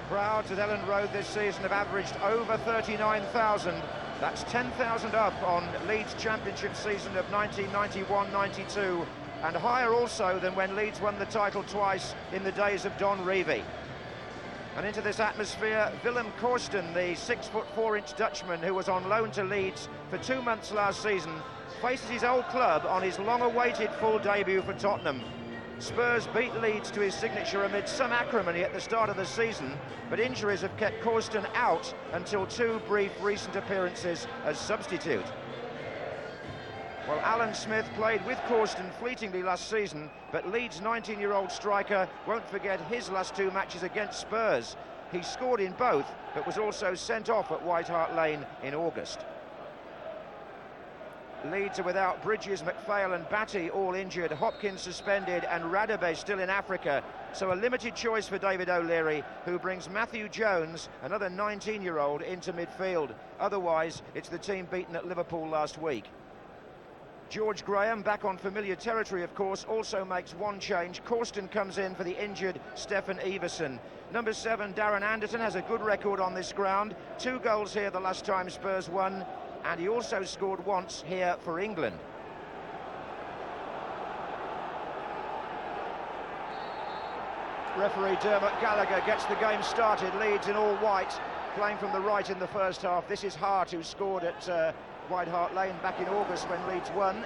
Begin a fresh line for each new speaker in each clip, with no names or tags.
Crowds at Elland Road this season have averaged over 39,000. That's 10,000 up on Leeds Championship season of 1991-92, and higher also than when Leeds won the title twice in the days of Don Revie. And into this atmosphere, Willem Korsten, the 6'4" Dutchman who was on loan to Leeds for 2 months last season, faces his old club on his long-awaited full debut for Tottenham. Spurs beat Leeds to his signature amid some acrimony at the start of the season, but injuries have kept Korsten out until 2 brief recent appearances as substitute. Well, Alan Smith played with Korsten fleetingly last season, but Leeds' 19-year-old striker won't forget his last 2 matches against Spurs. He scored in both, but was also sent off at White Hart Lane in August. Leeds are without Bridges, McPhail and Batty all injured, Hopkins suspended and Radebe still in Africa, so a limited choice for David O'Leary, who brings Matthew Jones, another 19-year-old, into midfield. Otherwise, it's the team beaten at Liverpool last week. George Graham, back on familiar territory of course, also makes one change. Korsten comes in for the injured Stefan Everson. Number 7, Darren Anderton, has a good record on this ground. 2 goals here the last time Spurs won, and he also scored once here for England. Referee Dermot Gallagher gets the game started. Leeds in all white, playing from the right in the first half. This is Hart, who scored at White Hart Lane back in August when Leeds won.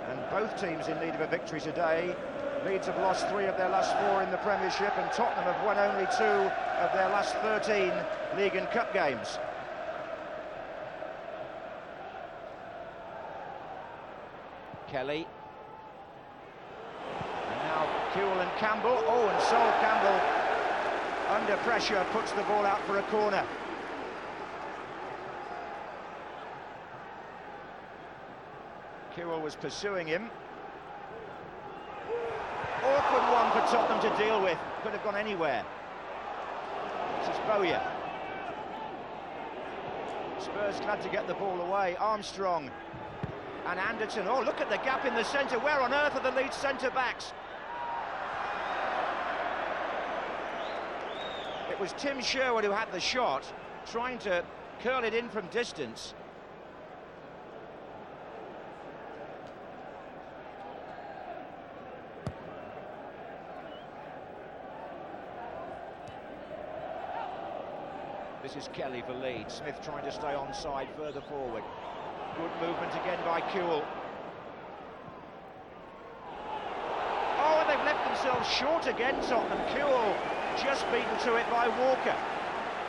And both teams in need of a victory today. Leeds have lost 3 of their last 4 in the Premiership, and Tottenham have won only 2 of their last 13 League and Cup games. Kelly. And now Kewell and Campbell. Oh, and Sol Campbell, under pressure, puts the ball out for a corner. Kewell was pursuing him. Awkward one for Tottenham to deal with. Could have gone anywhere. This is Bowyer. Spurs glad to get the ball away. Armstrong and Anderton. Oh, look at the gap in the centre. Where on earth are the Leeds centre-backs? It was Tim Sherwood who had the shot, trying to curl it in from distance. This is Kelly for Leeds. Smith trying to stay onside further forward. Good movement again by Kewell. Oh, and they've left themselves short again, Tottenham. Kewell just beaten to it by Walker.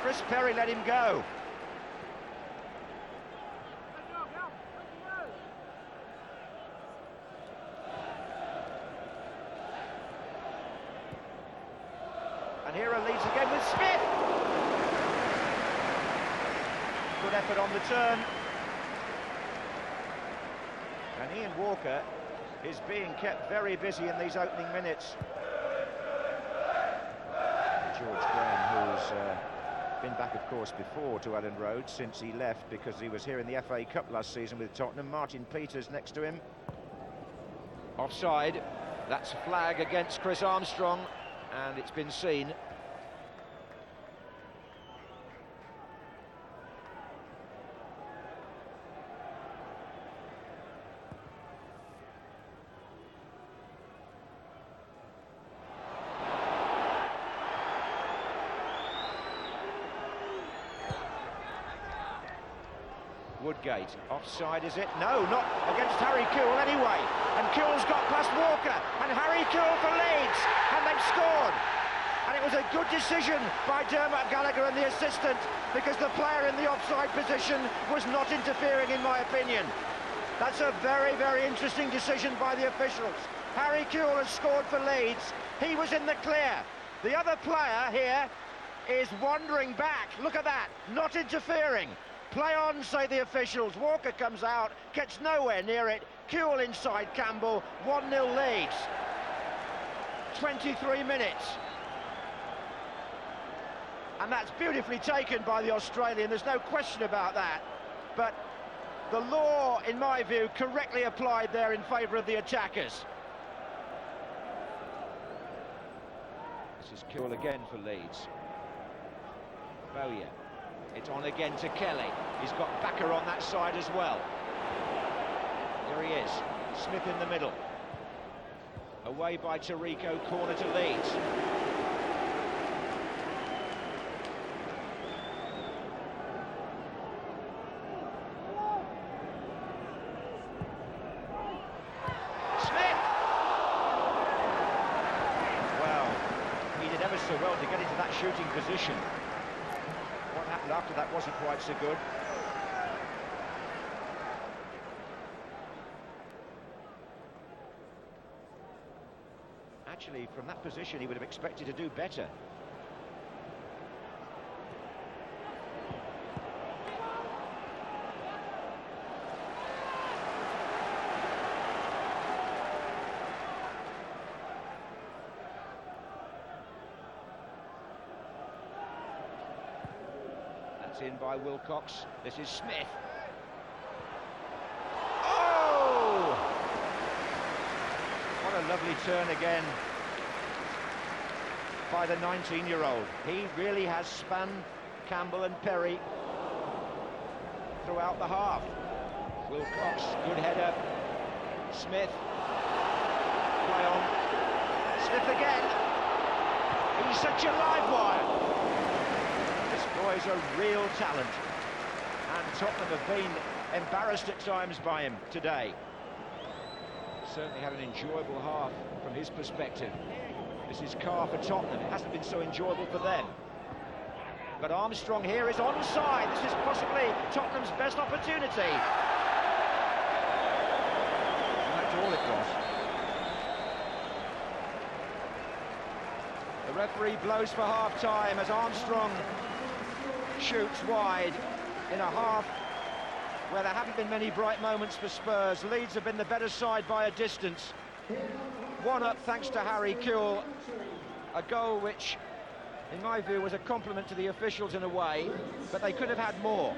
Chris Perry let him go. And here are Leeds again with Smith. Good effort on the turn. And Ian Walker is being kept very busy in these opening minutes. George Graham, who's been back, of course, before to Elland Road since he left because he was here in the FA Cup last season with Tottenham. Martin Peters next to him. Offside. That's a flag against Chris Armstrong, and it's been seen. Woodgate, offside is it? No, not against Harry Kewell anyway. And Kewell's got past Walker, and Harry Kewell for Leeds, and they've scored. And it was a good decision by Dermot Gallagher and the assistant, because the player in the offside position was not interfering, in my opinion. That's a very, very interesting decision by the officials. Harry Kewell has scored for Leeds. He was in the clear. The other player here is wandering back. Look at that, not interfering. Play on, say the officials. Walker comes out, gets nowhere near it. Kewell inside Campbell, 1-0 Leeds. 23 minutes. And that's beautifully taken by the Australian, there's no question about that. But the law, in my view, correctly applied there in favour of the attackers. This is cool again for Leeds. Bowyer. It's on again to Kelly. He's got Backer on that side as well. There he is. Smith in the middle. Away by Tarico, corner to Leeds. Smith! Well, he did ever so well to get into that shooting position. What happened after that wasn't quite so good. Actually, from that position, he would have expected to do better. That's in by Wilcox. This is Smith. Oh! What a lovely turn again by the 19-year-old. He really has spun Campbell and Perry throughout the half. Wilcox, good header. Smith, play on. Smith again. He's such a live wire. This boy's a real talent. And Tottenham have been embarrassed at times by him today. Certainly had an enjoyable half from his perspective. This is Carr for Tottenham. It hasn't been so enjoyable for them. But Armstrong here is onside. This is possibly Tottenham's best opportunity. And that's all it was. The referee blows for half-time as Armstrong shoots wide in a half where there haven't been many bright moments for Spurs. Leeds have been the better side by a distance. 1-up thanks to Harry Kewell. A goal which, in my view, was a compliment to the officials in a way, but they could have had more.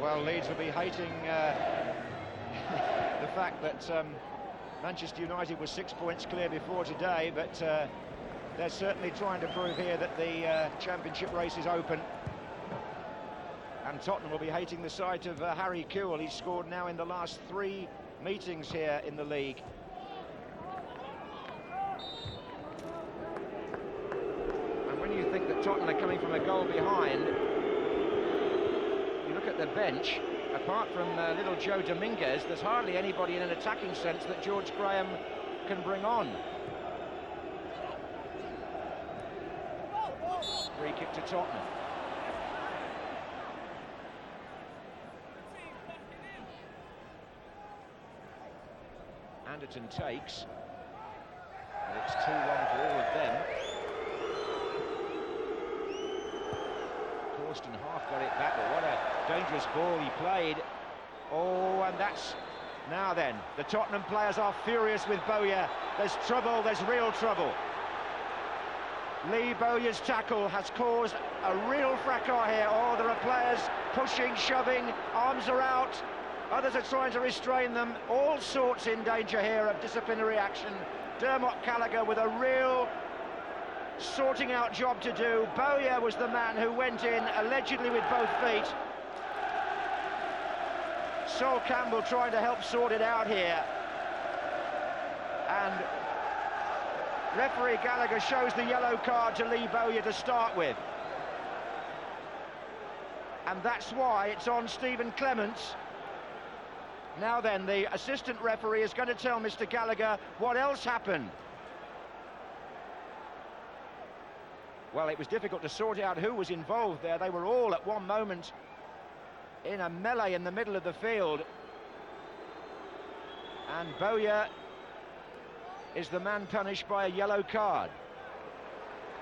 Well, Leeds will be hating the fact that Manchester United was 6 points clear before today, but they're certainly trying to prove here that the championship race is open. And Tottenham will be hating the sight of Harry Kewell. He's scored now in the last 3 meetings here in the league. And when you think that Tottenham are coming from a goal behind, you look at the bench, apart from little Joe Dominguez, there's hardly anybody in an attacking sense that George Graham can bring on. Free kick to Tottenham. Anderton takes, but it's too long for all of them. Corsten half got it back, but what a dangerous ball he played. Oh, and that's... Now then, the Tottenham players are furious with Bowyer. There's trouble, there's real trouble. Lee Bowyer's tackle has caused a real fracas here. Oh, there are players pushing, shoving, arms are out. Others are trying to restrain them. All sorts in danger here of disciplinary action. Dermot Gallagher with a real sorting out job to do. Bowyer was the man who went in, allegedly with both feet. Sol Campbell trying to help sort it out here. And referee Gallagher shows the yellow card to Lee Bowyer to start with. And that's why it's on Stephen Clements. Now then, the assistant referee is going to tell Mr. Gallagher what else happened. Well, it was difficult to sort out who was involved there. They were all at one moment in a melee in the middle of the field. And Bowyer is the man punished by a yellow card.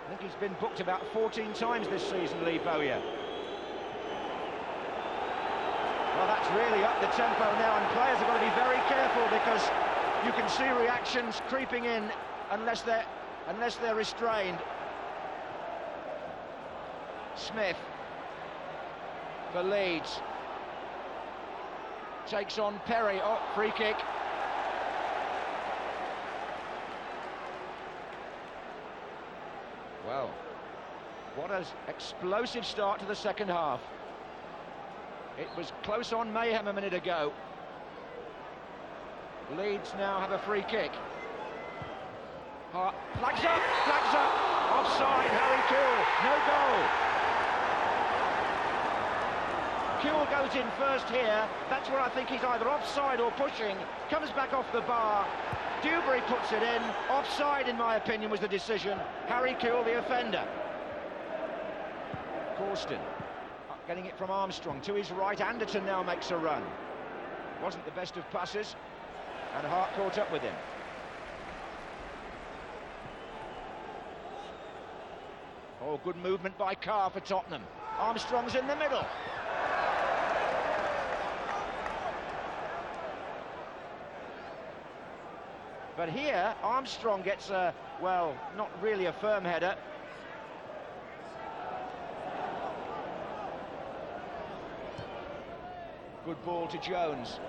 I think he's been booked about 14 times this season, Lee Bowyer. Well, that's really up the tempo now, and players have got to be very careful because you can see reactions creeping in unless they're restrained. Smith for Leeds. takes on Perry. Oh, free kick. Well, what an explosive start to the second half. It was close on mayhem a minute ago. Leeds now have a free kick. Flags up, offside, Harry Kewell, no goal. Kewell goes in first here, that's where I think he's either offside or pushing, comes back off the bar, Dewberry puts it in, offside in my opinion was the decision, Harry Kewell the offender. Corsten, getting it from Armstrong to his right, Anderton now makes a run. Wasn't the best of passes, and Hart caught up with him. Oh, good movement by Carr for Tottenham. Armstrong's in the middle. But here, Armstrong gets a, well, not really a firm header. Good ball to Jones.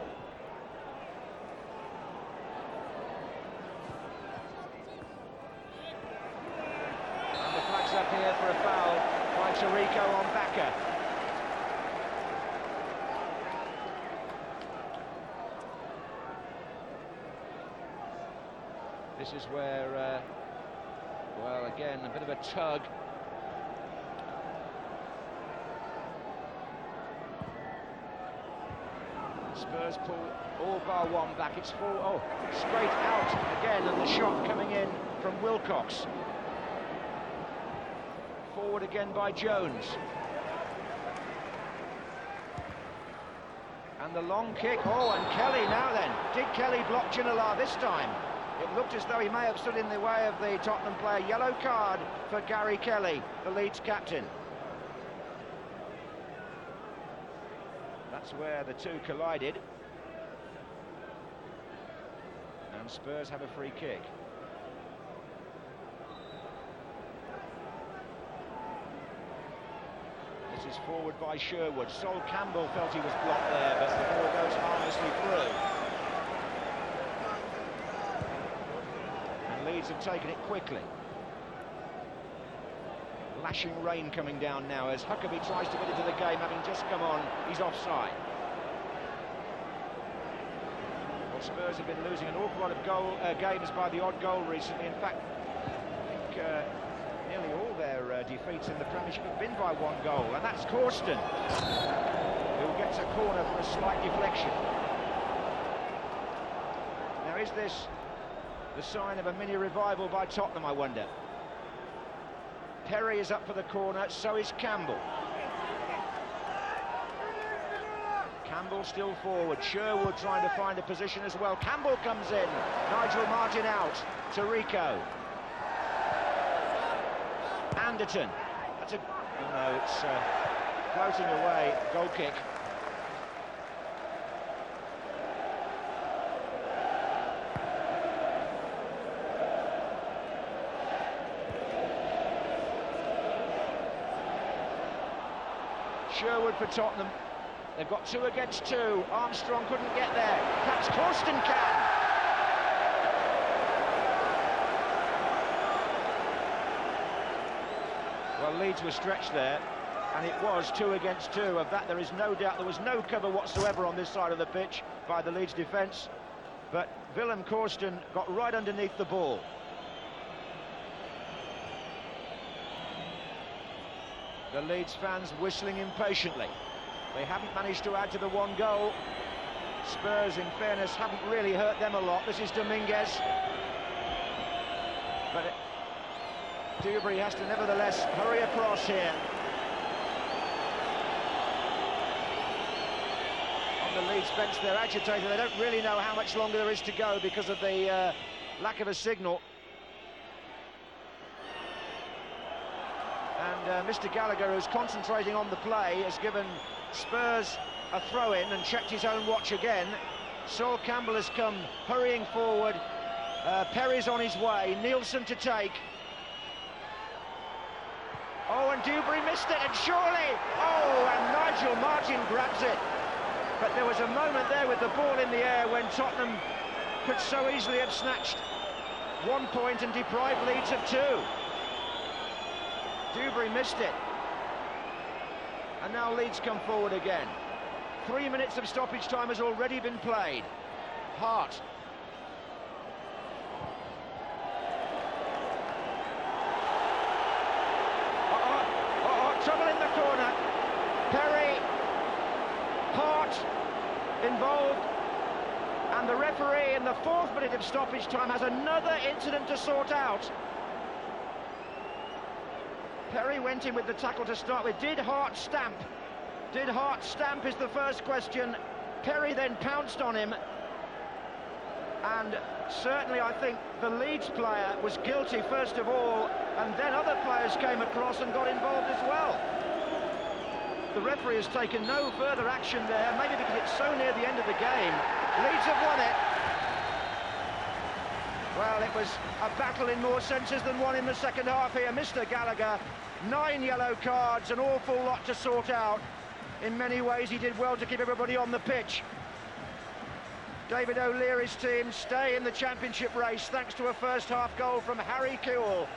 And the flag's up here for a foul by Tarico on Bacca. This is where, well, again, a bit of a tug. Spurs pull all bar one back, it's full, oh, straight out again, and the shot coming in from Wilcox. Forward again by Jones. And the long kick, oh, and Kelly now then. Did Kelly block Ginola this time? It looked as though he may have stood in the way of the Tottenham player. Yellow card for Gary Kelly, the Leeds captain. That's where the two collided. And Spurs have a free kick. This is forward by Sherwood. Sol Campbell felt he was blocked there, but the ball goes harmlessly through. And Leeds have taken it quickly. Lashing rain coming down now as Huckabee tries to get into the game, having just come on. He's offside. Well, Spurs have been losing an awful lot of games by the odd goal recently. In fact, I think nearly all their defeats in the Premiership have been by one goal, and that's Corsten, who gets a corner for a slight deflection. Now, is this the sign of a mini revival by Tottenham, I wonder? Perry is up for the corner, so is Campbell. Campbell still forward, Sherwood trying to find a position as well. Campbell comes in, Nigel Martin out, Tarico. Anderton, that's a, no, it's floating away, goal kick. Sherwood for Tottenham. They've got 2 against 2. Armstrong couldn't get there. Perhaps Corsten can. Well, Leeds were stretched there, and it was 2 against 2. Of that, there is no doubt. There was no cover whatsoever on this side of the pitch by the Leeds defence, but Willem Corsten got right underneath the ball. The Leeds fans whistling impatiently. They haven't managed to add to the 1 goal. Spurs, in fairness, haven't really hurt them a lot. This is Dominguez. But Dewberry has to nevertheless hurry across here. On the Leeds bench, they're agitated. They don't really know how much longer there is to go because of the lack of a signal. And Mr. Gallagher, who's concentrating on the play, has given Spurs a throw-in and checked his own watch again. Sol Campbell has come hurrying forward. Perry's on his way. Nielsen to take. Oh, and Dewberry missed it, and surely... Oh, and Nigel Martin grabs it. But there was a moment there with the ball in the air when Tottenham could so easily have snatched 1 point and deprived Leeds of 2. Dewberry missed it. And now Leeds come forward again. 3 minutes of stoppage time has already been played. Hart. Trouble in the corner. Perry. Hart involved. And the referee in the 4th minute of stoppage time has another incident to sort out. Perry went in with the tackle to start with. Did Hart stamp? Did Hart stamp is the first question. Perry then pounced on him. And certainly I think the Leeds player was guilty first of all, and then other players came across and got involved as well. The referee has taken no further action there, maybe because it's so near the end of the game. Leeds have won it. Well, it was a battle in more senses than one in the second half here. Mr. Gallagher, 9 yellow cards, an awful lot to sort out. In many ways, he did well to keep everybody on the pitch. David O'Leary's team stay in the championship race thanks to a first-half goal from Harry Kewell.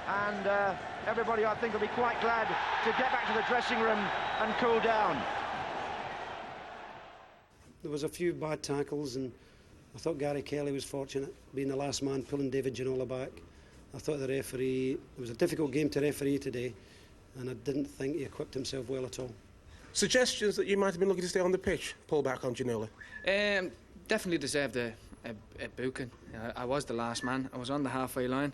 And everybody, I think, will be quite glad to get back to the dressing room and cool down.
There was a few bad tackles, and I thought Gary Kelly was fortunate, being the last man, pulling David Ginola back. I thought the referee, it was a difficult game to referee today, and I didn't think he equipped himself well at all.
Suggestions that you might have been looking to stay on the pitch, pull back on Ginola?
Definitely deserved a booking. I was the last man. I was on the halfway line,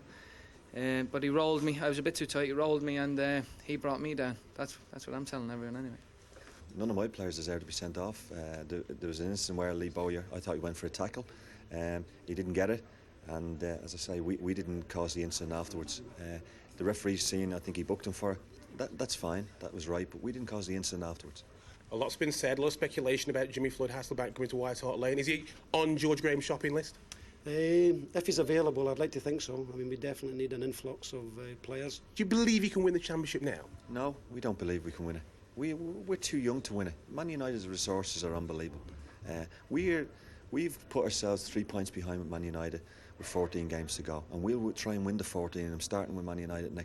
but he rolled me. I was a bit too tight. He rolled me, and he brought me down. That's what I'm telling everyone anyway.
None of my players deserve to be sent off. There was an instance where Lee Bowyer, I thought he went for a tackle. He didn't get it, and as I say, we didn't cause the incident afterwards. The referee's seen, I think he booked him for it. That's fine. That was right, but we didn't cause the incident afterwards.
A lot's been said, a lot of speculation about Jimmy Floyd-Hasselbaink coming to White Hart Lane. Is he on George Graham's shopping list?
If he's available, I'd like to think so. I mean, we definitely need an influx of players.
Do you believe he can win the championship now?
No, we don't believe we can win it. We're too young to win it. Man United's resources are unbelievable. We've put ourselves 3 points behind with Man United with 14 games to go, and we'll try and win the 14, and I'm starting with Man United next